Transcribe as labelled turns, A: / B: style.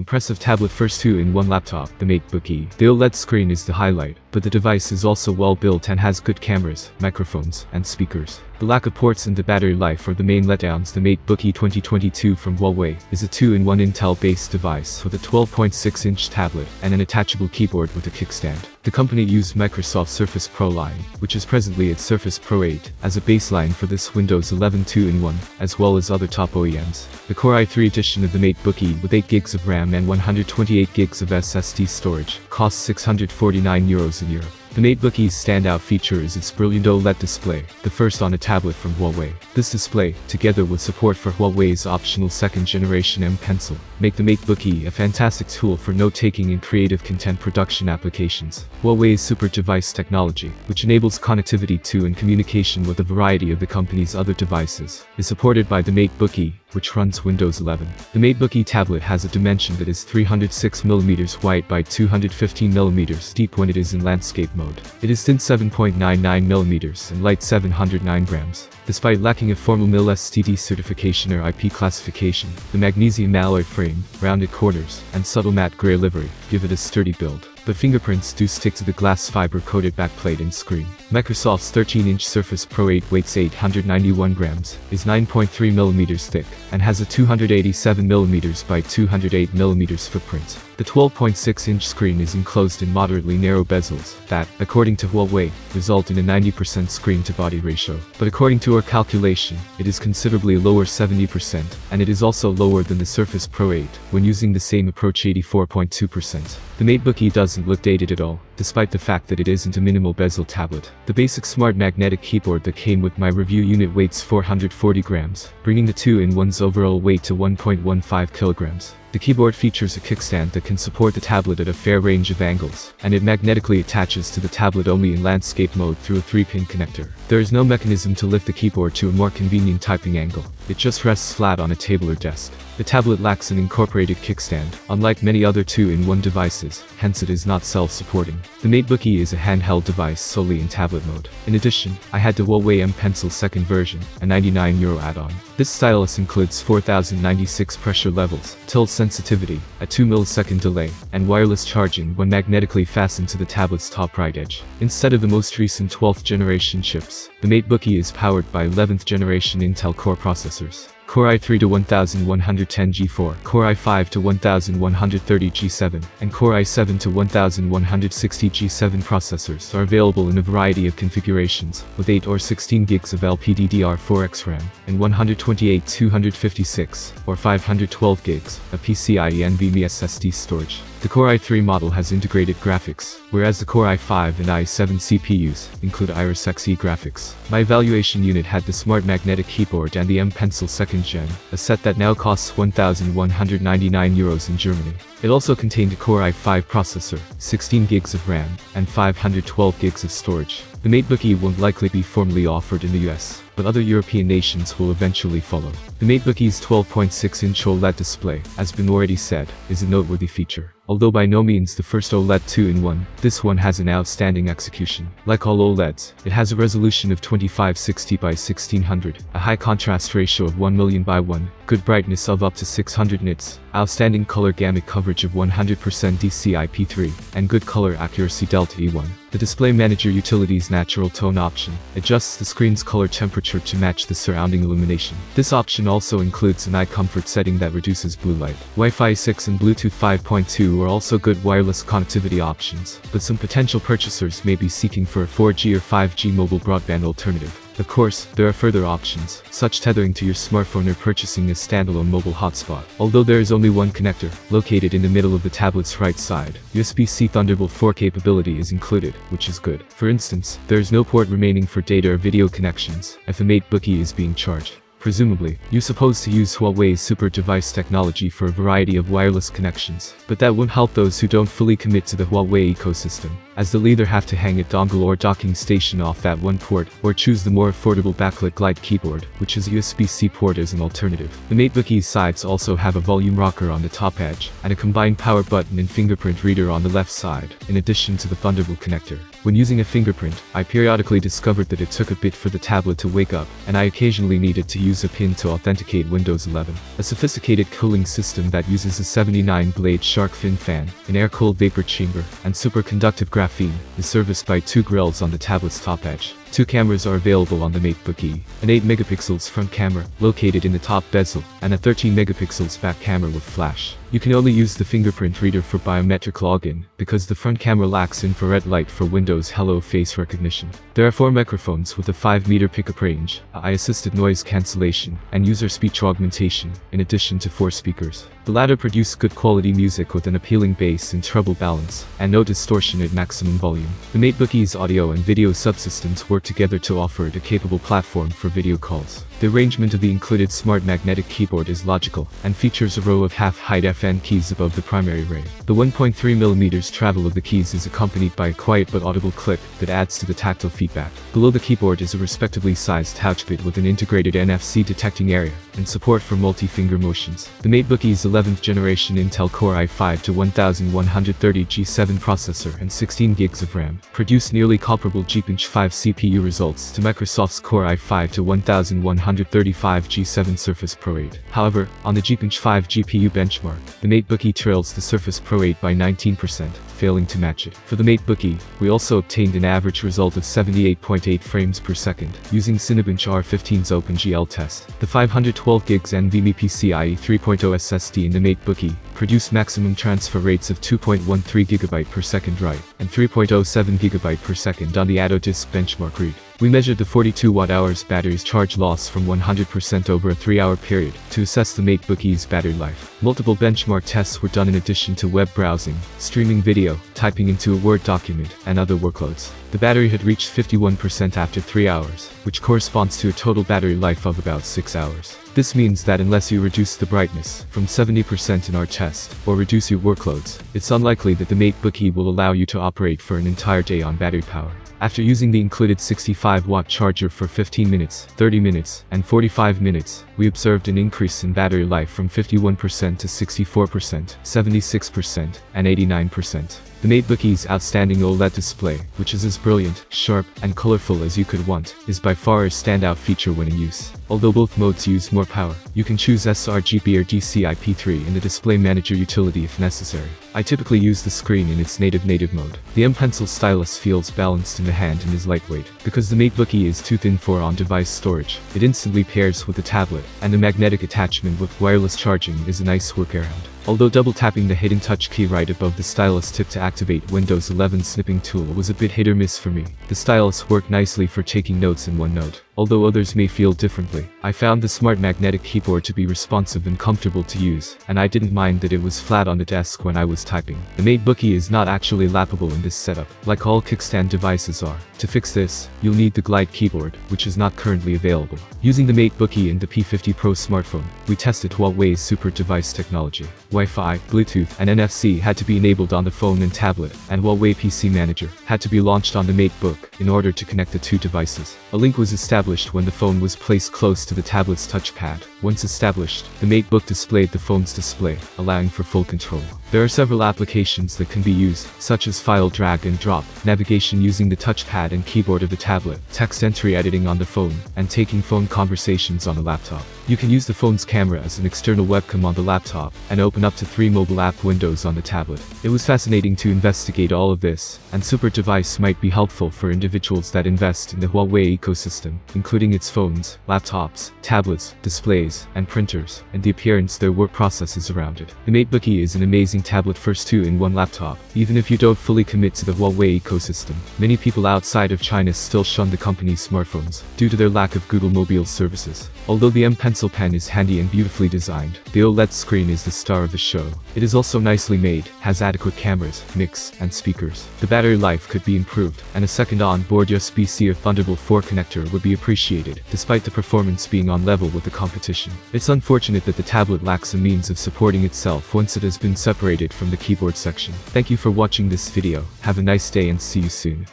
A: impressive tablet first 2-in-1 laptop, the MateBook E. The OLED screen is the highlight, but the device is also well built and has good cameras, microphones, and speakers. The lack of ports and the battery life are the main letdowns. The MateBook E 2022 from Huawei is a 2-in-1 Intel-based device with a 12.6-inch tablet and an attachable keyboard with a kickstand. The company used Microsoft Surface Pro line, which is presently at Surface Pro 8, as a baseline for this Windows 11 2-in-1, as well as other top OEMs. The Core i3 edition of the MateBook E with 8 GB of RAM and 128 GB of SSD storage costs €649 in Europe. The MateBook E's standout feature is its brilliant OLED display, the first on a tablet from Huawei. This display, together with support for Huawei's optional second-generation M Pencil, make the MateBook E a fantastic tool for note-taking and creative content production applications. Huawei's super device technology, which enables connectivity to and communication with a variety of the company's other devices, is supported by the MateBook E, which runs Windows 11. The MateBook E tablet has a dimension that is 306mm wide by 215mm deep when it is in landscape mode. It is thin 7.99mm and light 709 grams. Despite lacking a formal MIL STD certification or IP classification, the magnesium alloy frame, rounded corners, and subtle matte gray livery give it a sturdy build. But fingerprints do stick to the glass fiber-coated backplate and screen. Microsoft's 13-inch Surface Pro 8 weighs 891 grams, is 9.3mm thick, and has a 287mm by 208mm footprint. The 12.6-inch screen is enclosed in moderately narrow bezels that, according to Huawei, result in a 90% screen-to-body ratio. But according to our calculation, it is considerably lower 70%, and it is also lower than the Surface Pro 8, when using the same approach 84.2%. The MateBook E doesn't look dated at all, despite the fact that it isn't a minimal bezel tablet. The basic smart magnetic keyboard that came with my review unit weighs 440 grams, bringing the 2-in-1's overall weight to 1.15 kilograms. The keyboard features a kickstand that can support the tablet at a fair range of angles, and it magnetically attaches to the tablet only in landscape mode through a 3-pin connector. There is no mechanism to lift the keyboard to a more convenient typing angle. It just rests flat on a table or desk. The tablet lacks an incorporated kickstand, unlike many other 2-in-1 devices, hence it is not self-supporting. The MateBook E is a handheld device solely in tablet mode. In addition, I had the Huawei M Pencil second version, a €99 add-on. This stylus includes 4096 pressure levels, tilt sensitivity, a 2 ms delay, and wireless charging when magnetically fastened to the tablet's top right edge. Instead of the most recent 12th generation chips, the MateBook E is powered by 11th generation Intel Core processors. Core i3 to 1110 G4, Core i5 to 1130 G7, and Core i7 to 1160 G7 processors are available in a variety of configurations, with 8 or 16 GB of LPDDR4X RAM, and 128, 256, or 512 GB of PCIe NVMe SSD storage. The Core i3 model has integrated graphics, whereas the Core i5 and i7 CPUs include Iris Xe graphics. My evaluation unit had the smart magnetic keyboard and the M Pencil 2nd Gen, a set that now costs €1,199 in Germany. It also contained a Core i5 processor, 16 GB of RAM, and 512 GB of storage. The MateBook E won't likely be formally offered in the US, but other European nations will eventually follow. The MateBook E's 12.6-inch OLED display, as been already said, is a noteworthy feature. Although by no means the first OLED 2-in-1, this one has an outstanding execution. Like all OLEDs, it has a resolution of 2560 by 1600, a high contrast ratio of 1 by 1, good brightness of up to 600 nits, outstanding color gamut coverage of 100% DCI-P3, and good color accuracy Delta E1. The Display Manager Utility's natural tone option adjusts the screen's color temperature to match the surrounding illumination. This option also includes an eye comfort setting that reduces blue light. Wi-Fi 6 and Bluetooth 5.2 are also good wireless connectivity options, but some potential purchasers may be seeking for a 4G or 5G mobile broadband alternative. Of course, there are further options, such tethering to your smartphone or purchasing a standalone mobile hotspot. Although there is only one connector, located in the middle of the tablet's right side, USB-C Thunderbolt 4 capability is included, which is good. For instance, there is no port remaining for data or video connections, if the MateBook E is being charged. Presumably, you're supposed to use Huawei's super device technology for a variety of wireless connections, but that won't help those who don't fully commit to the Huawei ecosystem. as they'll either have to hang a dongle or docking station off that one port, or choose the more affordable backlit Glide keyboard, which is a USB-C port as an alternative. The MateBook E's sides also have a volume rocker on the top edge, and a combined power button and fingerprint reader on the left side, in addition to the Thunderbolt connector. When using a fingerprint, I periodically discovered that it took a bit for the tablet to wake up, and I occasionally needed to use a pin to authenticate Windows 11. A sophisticated cooling system that uses a 79-blade shark fin fan, an air-cooled vapor chamber, and superconductive graphene is serviced by 2 grills on the tablet's top edge. 2 cameras are available on the MateBook E, an 8 megapixels front camera, located in the top bezel, and a 13 megapixels back camera with flash. You can only use the fingerprint reader for biometric login, because the front camera lacks infrared light for Windows Hello face recognition. There are 4 microphones with a 5-meter pickup range, AI-assisted noise cancellation, and user speech augmentation, in addition to 4 speakers. The latter produce good quality music with an appealing bass and treble balance, and no distortion at maximum volume. The MateBook E's audio and video subsystems work together to offer it a capable platform for video calls. The arrangement of the included smart magnetic keyboard is logical, and features a row of half-height FN keys above the primary array. The 1.3mm travel of the keys is accompanied by a quiet but audible click that adds to the tactile feedback. Below the keyboard is a respectably sized touchpad with an integrated NFC detecting area, and support for multi-finger motions. The MateBook E's 11th generation Intel Core i5-1130 G7 processor and 16 gigs of RAM produce nearly comparable GeForce 5 CPU results to Microsoft's Core i5-1135 G7 Surface Pro 8. However, on the GeForce 5 GPU benchmark, the MateBook E trails the Surface Pro 8 by 19%, failing to match it. For the MateBook E, we also obtained an average result of 78.8 frames per second, using Cinebench R15's OpenGL test. The 512 gigs NVMe PCIe 3.0 SSD in the MateBook E produce maximum transfer rates of 2.13 GB per second write, and 3.07 GB per second on the AutoDisk benchmark read. We measured the 42 Wh battery's charge loss from 100% over a 3-hour period to assess the MateBook E's battery life. Multiple benchmark tests were done in addition to web browsing, streaming video, typing into a Word document, and other workloads. The battery had reached 51% after 3 hours, which corresponds to a total battery life of about 6 hours. This means that unless you reduce the brightness from 70% in our test, or reduce your workloads, it's unlikely that the MateBook E will allow you to operate for an entire day on battery power. After using the included 65-watt charger for 15 minutes, 30 minutes, and 45 minutes, we observed an increase in battery life from 51% to 64%, 76%, and 89%. The MateBook E's outstanding OLED display, which is as brilliant, sharp, and colorful as you could want, is by far a standout feature when in use. Although both modes use more power, you can choose sRGB or DCI-P3 in the Display Manager utility if necessary. I typically use the screen in its native mode. The M Pencil stylus feels balanced in the hand and is lightweight. Because the MateBook E is too thin for on-device storage, it instantly pairs with the tablet, and the magnetic attachment with wireless charging is a nice workaround. Although double-tapping the hidden touch key right above the stylus tip to activate Windows 11 snipping tool was a bit hit or miss for me. The stylus worked nicely for taking notes in OneNote. Although others may feel differently, I found the smart magnetic keyboard to be responsive and comfortable to use, and I didn't mind that it was flat on the desk when I was typing. The MateBook E is not actually lappable in this setup, like all kickstand devices are. To fix this, you'll need the Glide keyboard, which is not currently available. Using the MateBook E and the P50 Pro smartphone, we tested Huawei's super device technology. Wi-Fi, Bluetooth, and NFC had to be enabled on the phone and tablet, and Huawei PC Manager had to be launched on the MateBook in order to connect the two devices. A link was established when the phone was placed close to the tablet's touchpad. Once established, the MateBook displayed the phone's display, allowing for full control. There are several applications that can be used, such as file drag and drop, navigation using the touchpad and keyboard of the tablet, text entry editing on the phone, and taking phone conversations on the laptop. You can use the phone's camera as an external webcam on the laptop, and open up to 3 mobile app windows on the tablet. It was fascinating to investigate all of this, and super device might be helpful for individuals that invest in the Huawei ecosystem, including its phones, laptops, tablets, displays, and printers, and the appearance their work processes around it. The MateBook E is an amazing tablet first 2-in-1 laptop. Even if you don't fully commit to the Huawei ecosystem, many people outside of China still shun the company's smartphones, due to their lack of Google Mobile services. Although the M Pencil pen is handy and beautifully designed, the OLED screen is the star of the show. It is also nicely made, has adequate cameras, mix, and speakers. The battery life could be improved, and a second on-board USB-C or Thunderbolt 4 connector would be appreciated, despite the performance being on level with the competition. information. It's unfortunate that the tablet lacks a means of supporting itself once it has been separated from the keyboard section. Thank you for watching this video, have a nice day and see you soon.